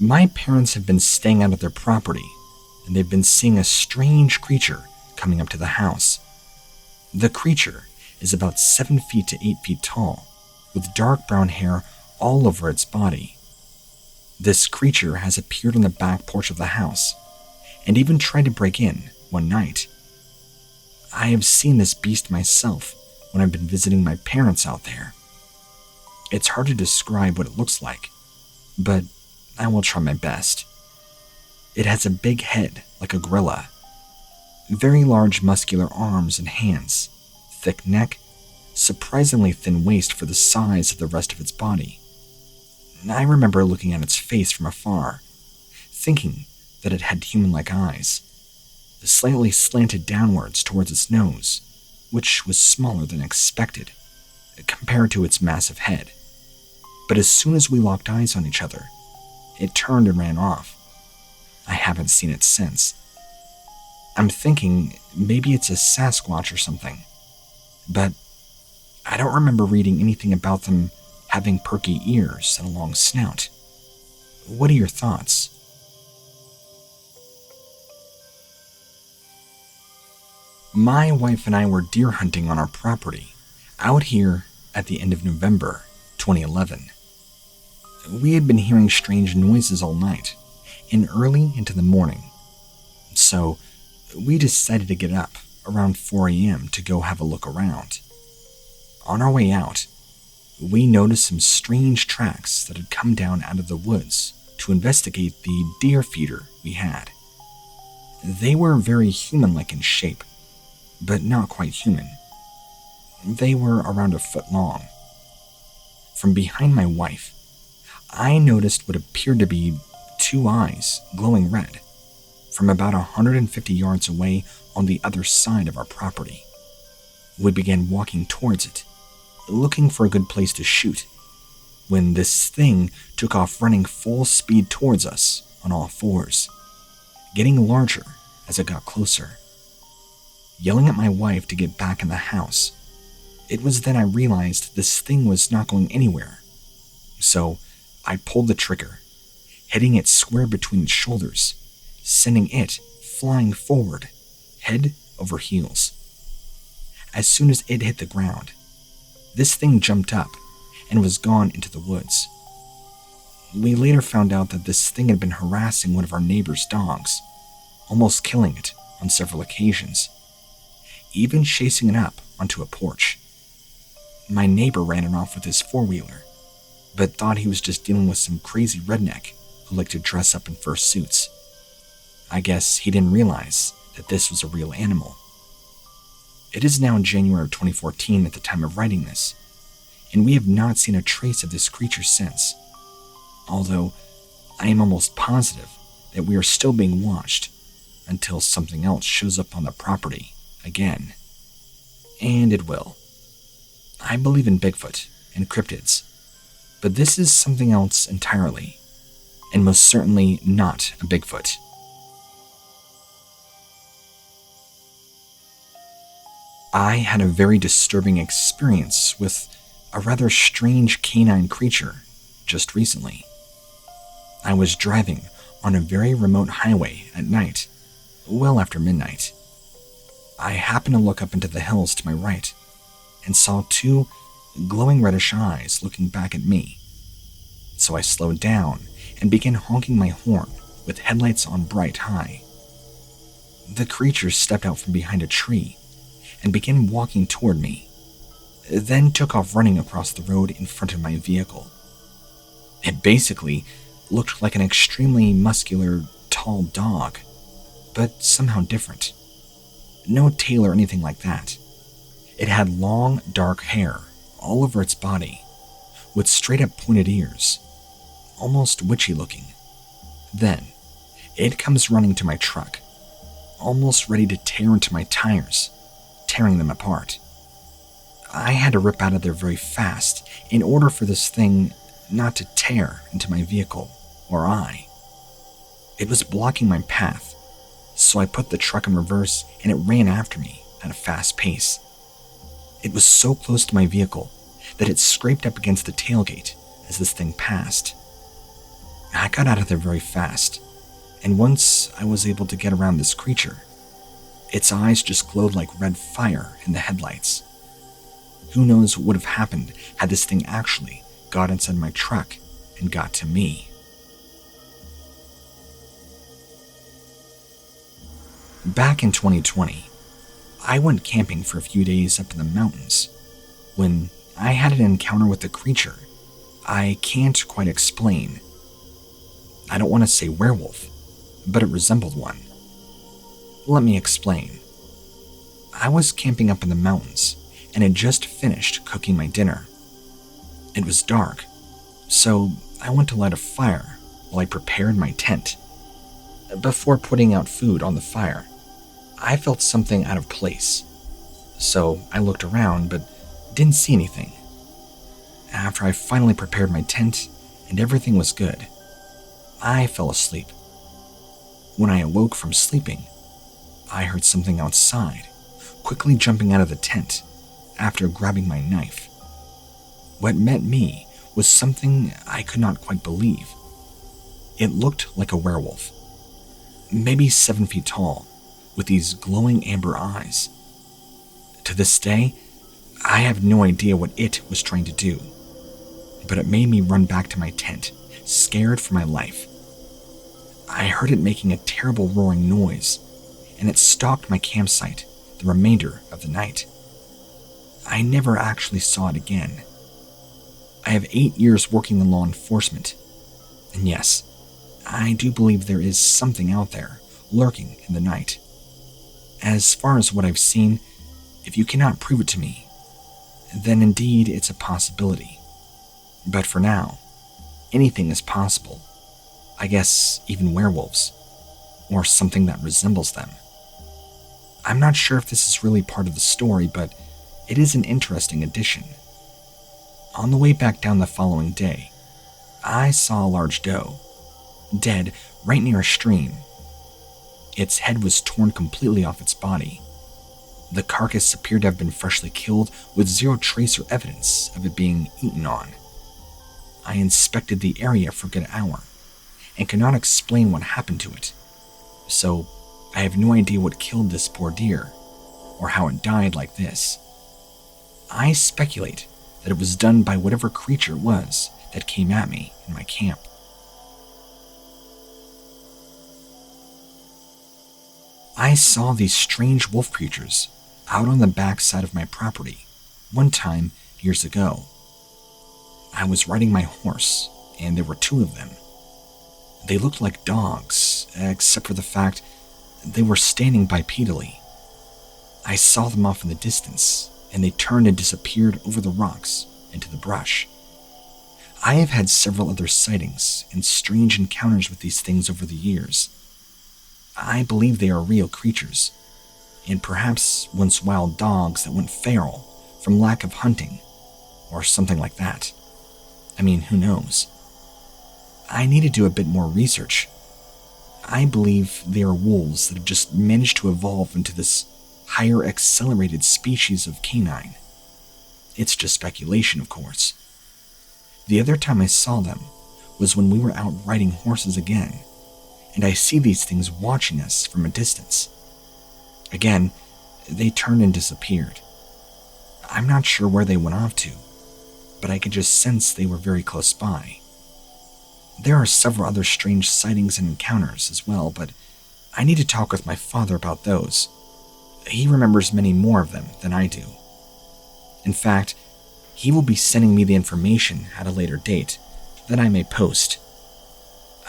My parents have been staying out of their property, and they've been seeing a strange creature coming up to the house. The creature is about 7 feet to 8 feet tall, with dark brown hair all over its body. This creature has appeared on the back porch of the house, and even tried to break in one night. I have seen this beast myself when I've been visiting my parents out there. It's hard to describe what it looks like, but I will try my best. It has a big head like a gorilla, very large muscular arms and hands, thick neck, surprisingly thin waist for the size of the rest of its body. I remember looking at its face from afar, thinking that it had human-like eyes, slightly slanted downwards towards its nose, which was smaller than expected compared to its massive head. But as soon as we locked eyes on each other, it turned and ran off. I haven't seen it since. I'm thinking maybe it's a Sasquatch or something, but I don't remember reading anything about them having perky ears and a long snout. What are your thoughts? My wife and I were deer hunting on our property, out here at the end of November 2011. We had been hearing strange noises all night and early into the morning, so we decided to get up around 4 a.m. to go have a look around. On our way out, we noticed some strange tracks that had come down out of the woods to investigate the deer feeder we had. They were very human-like in shape, but not quite human. They were around a foot long. From behind my wife, I noticed what appeared to be 2 eyes glowing red from about 150 yards away on the other side of our property. We began walking towards it, looking for a good place to shoot, when this thing took off running full speed towards us on all fours, getting larger as it got closer. Yelling at my wife to get back in the house, it was then I realized this thing was not going anywhere. So I pulled the trigger, hitting it square between its shoulders, sending it flying forward, head over heels. As soon as it hit the ground, this thing jumped up and was gone into the woods. We later found out that this thing had been harassing one of our neighbor's dogs, almost killing it on several occasions, even chasing it up onto a porch. My neighbor ran it off with his four-wheeler, but thought he was just dealing with some crazy redneck who liked to dress up in fursuits. I guess he didn't realize that this was a real animal. It is now January of 2014 at the time of writing this, and we have not seen a trace of this creature since, although I am almost positive that we are still being watched until something else shows up on the property again. And it will. I believe in Bigfoot and cryptids, but this is something else entirely, and most certainly not a Bigfoot. I had a very disturbing experience with a rather strange canine creature just recently. I was driving on a very remote highway at night, well after midnight. I happened to look up into the hills to my right and saw 2 glowing reddish eyes looking back at me. So I slowed down and began honking my horn with headlights on bright high. The creature stepped out from behind a tree and began walking toward me, then took off running across the road in front of my vehicle. It basically looked like an extremely muscular, tall dog, but somehow different. No tail or anything like that. It had long, dark hair all over its body, with straight-up pointed ears, almost witchy looking. Then, it comes running to my truck, almost ready to tear into my tires, tearing them apart. I had to rip out of there very fast in order for this thing not to tear into my vehicle or I. It was blocking my path, so I put the truck in reverse and it ran after me at a fast pace. It was so close to my vehicle that it scraped up against the tailgate as this thing passed. I got out of there very fast, and once I was able to get around this creature, its eyes just glowed like red fire in the headlights. Who knows what would have happened had this thing actually got inside my truck and got to me. Back in 2020, I went camping for a few days up in the mountains when I had an encounter with a creature I can't quite explain. I don't want to say werewolf, but it resembled one. Let me explain. I was camping up in the mountains and had just finished cooking my dinner. It was dark, so I went to light a fire while I prepared my tent. Before putting out food on the fire, I felt something out of place, so I looked around but didn't see anything. After I finally prepared my tent and everything was good, I fell asleep. When I awoke from sleeping, I heard something outside, quickly jumping out of the tent after grabbing my knife. What met me was something I could not quite believe. It looked like a werewolf, maybe 7 feet tall, with these glowing amber eyes. To this day, I have no idea what it was trying to do, but it made me run back to my tent, scared for my life. I heard it making a terrible roaring noise, and it stalked my campsite the remainder of the night. I never actually saw it again. I have 8 years working in law enforcement, and yes, I do believe there is something out there lurking in the night. As far as what I've seen, if you cannot prove it to me, then indeed it's a possibility. But for now, anything is possible. I guess even werewolves, or something that resembles them. I'm not sure if this is really part of the story, but it is an interesting addition. On the way back down the following day, I saw a large doe, dead right near a stream. Its head was torn completely off its body. The carcass appeared to have been freshly killed with zero trace or evidence of it being eaten on. I inspected the area for a good hour and could not explain what happened to it, so I have no idea what killed this poor deer or how it died like this. I speculate that it was done by whatever creature it was that came at me in my camp. I saw these strange wolf creatures out on the backside of my property one time years ago. I was riding my horse, and there were 2 of them. They looked like dogs, except for the fact they were standing bipedally. I saw them off in the distance, and they turned and disappeared over the rocks into the brush. I have had several other sightings and strange encounters with these things over the years. I believe they are real creatures, and perhaps once wild dogs that went feral from lack of hunting, or something like that. I mean, who knows? I need to do a bit more research. I believe they are wolves that have just managed to evolve into this higher accelerated species of canine. It's just speculation, of course. The other time I saw them was when we were out riding horses again, and I see these things watching us from a distance. Again, they turned and disappeared. I'm not sure where they went off to, but I could just sense they were very close by. There are several other strange sightings and encounters as well, but I need to talk with my father about those. He remembers many more of them than I do. In fact, he will be sending me the information at a later date that I may post.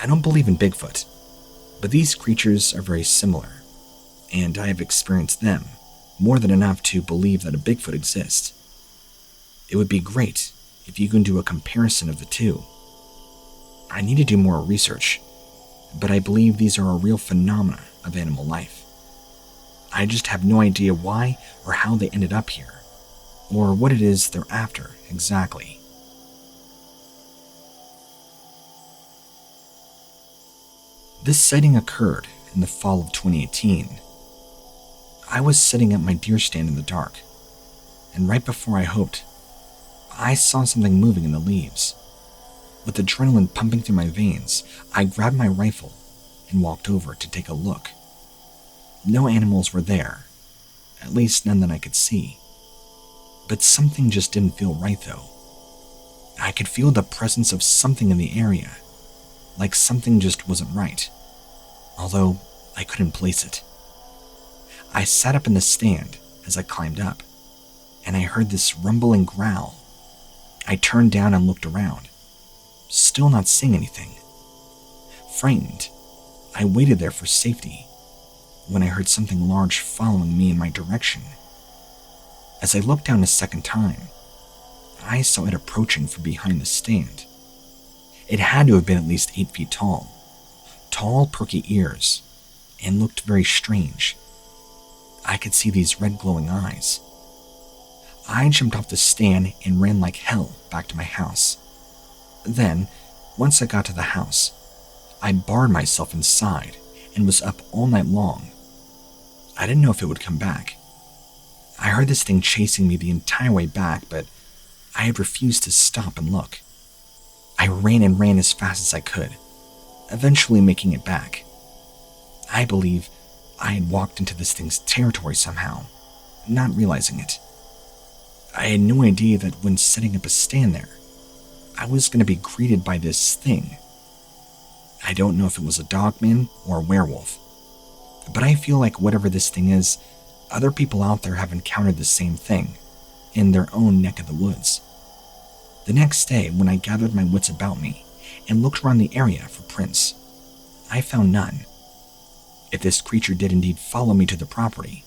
I don't believe in Bigfoot, but these creatures are very similar, and I have experienced them more than enough to believe that a Bigfoot exists. It would be great if you can do a comparison of the two. I need to do more research, but I believe these are a real phenomena of animal life. I just have no idea why or how they ended up here, or what it is they're after exactly. This sighting occurred in the fall of 2018. I was sitting at my deer stand in the dark, and right before I hoped, I saw something moving in the leaves. With adrenaline pumping through my veins, I grabbed my rifle and walked over to take a look. No animals were there, at least none that I could see. But something just didn't feel right though. I could feel the presence of something in the area, like something just wasn't right, although I couldn't place it. I sat up in the stand as I climbed up, and I heard this rumbling growl. I turned down and looked around, still not seeing anything. Frightened, I waited there for safety when I heard something large following me in my direction. As I looked down a second time, I saw it approaching from behind the stand. It had to have been at least 8 feet tall, perky ears, and looked very strange. I could see these red glowing eyes. I jumped off the stand and ran like hell back to my house. Then, once I got to the house, I barred myself inside and was up all night long. I didn't know if it would come back. I heard this thing chasing me the entire way back, but I had refused to stop and look. I ran and ran as fast as I could, eventually making it back. I believe I had walked into this thing's territory somehow, not realizing it. I had no idea that when setting up a stand there, I was going to be greeted by this thing. I don't know if it was a dogman or a werewolf, but I feel like whatever this thing is, other people out there have encountered the same thing in their own neck of the woods. The next day, when I gathered my wits about me and looked around the area for prints, I found none. If this creature did indeed follow me to the property,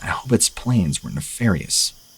I hope its plans were nefarious